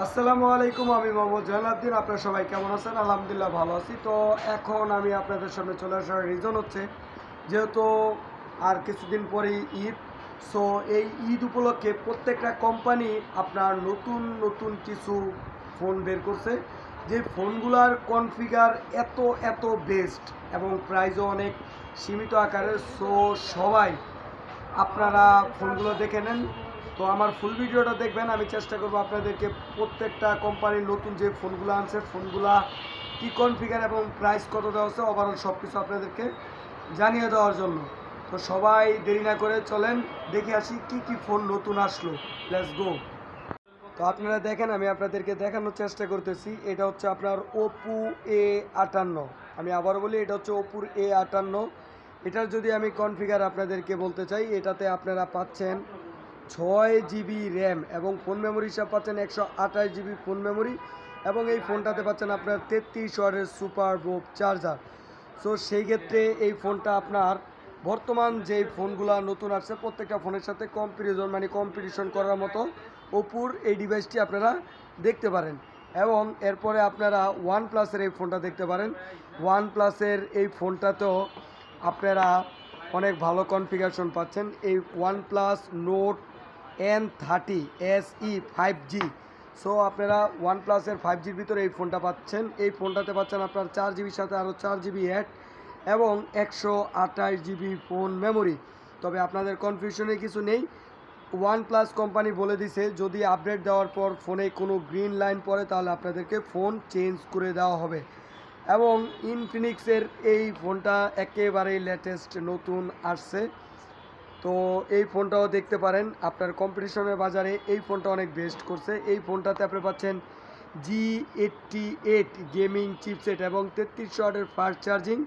আসসালামু আলাইকুম, আমি মোহাম্মদ জয়নালউদ্দিন। আপনারা সবাই কেমন আছেন? আলহামদুলিল্লাহ ভালো আছি। তো এখন আমি আপনাদের সামনে চলে আসার রিজন হচ্ছে, যেহেতু আর কিছুদিন পরেই ঈদ। সো এই ঈদ উপলক্ষে প্রত্যেকটা কোম্পানি আপনার নতুন নতুন কিছু ফোন বের করছে, যে ফোনগুলার কনফিগার এত এত বেস্ট এবং প্রাইসও অনেক সীমিত আকারের। সো সবাই আপনারা ফোনগুলো দেখে নেন। তো আমার ফুল ভিডিওটা দেখবেন। আমি চেষ্টা করব আপনাদেরকে প্রত্যেকটা কোম্পানির নতুন যে ফোনগুলো আনছে, ফোনগুলা কী কনফিগার এবং প্রাইস কত দেওয়া হচ্ছে, ওভারঅল সব কিছু আপনাদেরকে জানিয়ে দেওয়ার জন্য। তো সবাই দেরি না করে চলেন দেখে আসি কি কি ফোন নতুন আসলো। Let's go. তো আপনারা দেখেন, আমি আপনাদেরকে দেখানোর চেষ্টা করতেছি। এটা হচ্ছে আপনার ওপো A58। আমি আবারও বলি, এটা হচ্ছে ওপোর A58। এটার যদি আমি কনফিগার আপনাদেরকে বলতে চাই, এটাতে আপনারা পাচ্ছেন 6 জিবি র্যাম এবং ফোন মেমোরি হিসাব পাচ্ছেন 128 জিবি ফোন মেমোরি, এবং এই ফোনটাতে পাচ্ছেন আপনার 33 ওয়াটের সুপার বোপ চার্জার। সো সেই ক্ষেত্রে এই ফোনটা আপনার বর্তমান যে ফোনগুলো নতুন আসছে প্রত্যেকটা ফোনের সাথে কম্পিটিশন করার মতো ওপোর এই ডিভাইসটি আপনারা দেখতে পারেন। এবং এরপরে আপনারা ওয়ান প্লাসের এই ফোনটা দেখতে পারেন। ওয়ান প্লাসের এই ফোনটাতেও আপনারা অনেক ভালো কনফিগারেশন পাচ্ছেন। এই one plus note N30 SE 5G। So আপনারা ওয়ান প্লাসের 5Gর ভিতরে এই ফোনটা পাচ্ছেন। এই ফোনটাতে পাচ্ছেন আপনার 4 জিবির সাথে আরও 4 জিবি অ্যাড এবং 128 জিবি ফোন মেমোরি। তবে আপনাদের কনফিউশনে কিছু নেই। ওয়ান প্লাস কোম্পানি বলে দিছে, যদি আপডেট দেওয়ার পর ফোনে কোনো গ্রিন লাইন পড়ে তাহলে আপনাদেরকে ফোন চেঞ্জ করে দেওয়া হবে। এবং ইনফিনিক্সের এই ফোনটা একেবারেই লেটেস্ট নতুন আসছে। তো এই ফোনটাও দেখতে পারেন। আপনার কম্পিটিশনের বাজারে এই ফোনটা অনেক বেস্ট করছে। এই ফোনটাতে আপনি পাচ্ছেন G88 গেমিং চিপসেট এবং 33 ওয়াটের ফাস্ট চার্জিং,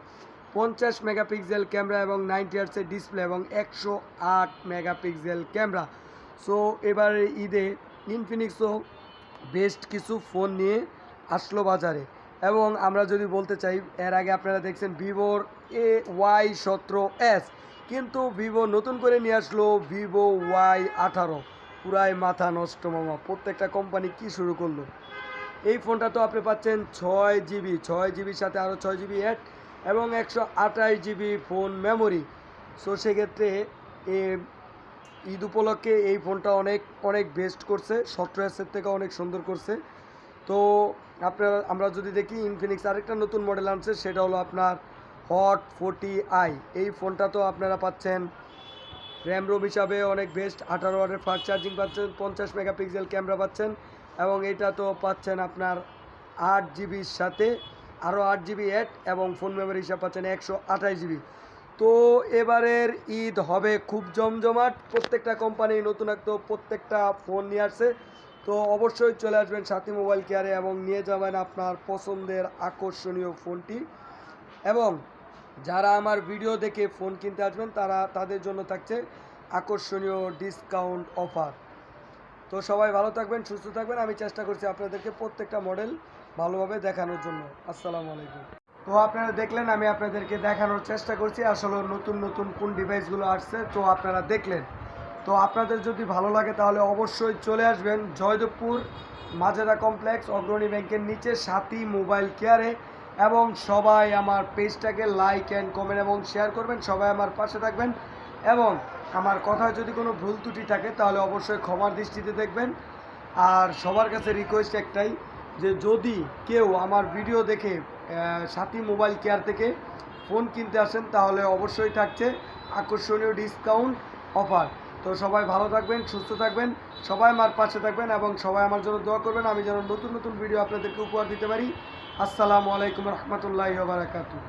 50 মেগাপিক্সেল ক্যামেরা এবং 90 হার্টজের ডিসপ্লে এবং 108 মেগাপিক্সেল ক্যামেরা। সো এবারে ঈদে ইনফিনিক্সও বেস্ট কিছু ফোন নিয়ে আসলো বাজারে। এবং আমরা যদি বলতে চাই, এর আগে আপনারা দেখছেন ভিভোর Y17s, কিন্তু ভিভো নতুন করে নিয়ে আসলো ভিভো Y18। পুরাই মাথা নষ্ট মামা, প্রত্যেকটা কোম্পানি কি শুরু করলো। এই ফোনটা তো আপনি পাচ্ছেন 6 জিবির সাথে আরও 6 জিবি অ্যাড এবং 128 জিবি ফোন মেমোরি। সো সেক্ষেত্রে ঈদ উপলক্ষে এই ফোনটা অনেক অনেক বেস্ট করছে, সফটওয়্যারের থেকে অনেক সুন্দর করছে। তো আমরা যদি দেখি, ইনফিনিক্স আরেকটা নতুন মডেল আনছে, সেটা হলো আপনার হট 40i। এই ফোনটা তো আপনারা পাচ্ছেন র্যাম রোম হিসাবে অনেক বেস্ট, 18 ওয়াটের ফাস্ট চার্জিং পাচ্ছেন, 50 মেগাপিক্সেল ক্যামেরা পাচ্ছেন এবং এটা তো পাচ্ছেন আপনার 8 জিবির সাথে আরও 8 জিবি অ্যাড এবং ফোন মেমোরি হিসাব পাচ্ছেন 128 জিবি। তো এবারের ঈদ হবে খুব জমজমাট। প্রত্যেকটা কোম্পানি নতুন প্রত্যেকটা ফোন নিয়ে আসছে। তো অবশ্যই চলে আসবেন সাথী মোবাইল কেয়ারে এবং নিয়ে যাবেন আপনার পছন্দের আকর্ষণীয় ফোনটি। এবং যারা আমার ভিডিও দেখে ফোন কিনতে আসবেন তাদের জন্য থাকছে আকর্ষণীয় ডিসকাউন্ট অফার। তো সবাই ভালো থাকবেন, সুস্থ থাকবেন। আমি চেষ্টা করছি আপনাদেরকে প্রত্যেকটা মডেল ভালোভাবে দেখানোর জন্য। আসসালামু আলাইকুম। তো আপনারা দেখলেন, আমি আপনাদেরকে দেখানোর চেষ্টা করছি আসলে নতুন নতুন কোন ডিভাইসগুলো আসছে। তো আপনারা দেখলেন। তো আপনাদের যদি ভালো লাগে তাহলে অবশ্যই চলে আসবেন জয়দেবপুর মাজেদা কমপ্লেক্স অগ্রণী ব্যাংকের নিচে সাথী মোবাইল কেয়ারে। এবং সবাই আমার পেজটাকে লাইক অ্যান্ড কমেন্ট এবং শেয়ার করবেন। সবাই আমার পাশে থাকবেন এবং আমার কথায় যদি কোনো ভুল ত্রুটি থাকে তাহলে অবশ্যই ক্ষমার দৃষ্টিতে দেখবেন। আর সবার কাছে রিকোয়েস্ট একটাই, যে যদি কেউ আমার ভিডিও দেখে সাথী মোবাইল কেয়ার থেকে ফোন কিনতে আসেন তাহলে অবশ্যই থাকছে আকর্ষণীয় ডিসকাউন্ট অফার। তো সবাই ভালো থাকবেন, সুস্থ থাকবেন, সবাই আমার পাশে থাকবেন এবং সবাই আমার জন্য দোয়া করবেন, আমি যেন নতুন নতুন ভিডিও আপনাদেরকে উপহার দিতে পারি। আসসালামু আলাইকুম রহমতুল্লাহি ওয়া বারাকাতুহু।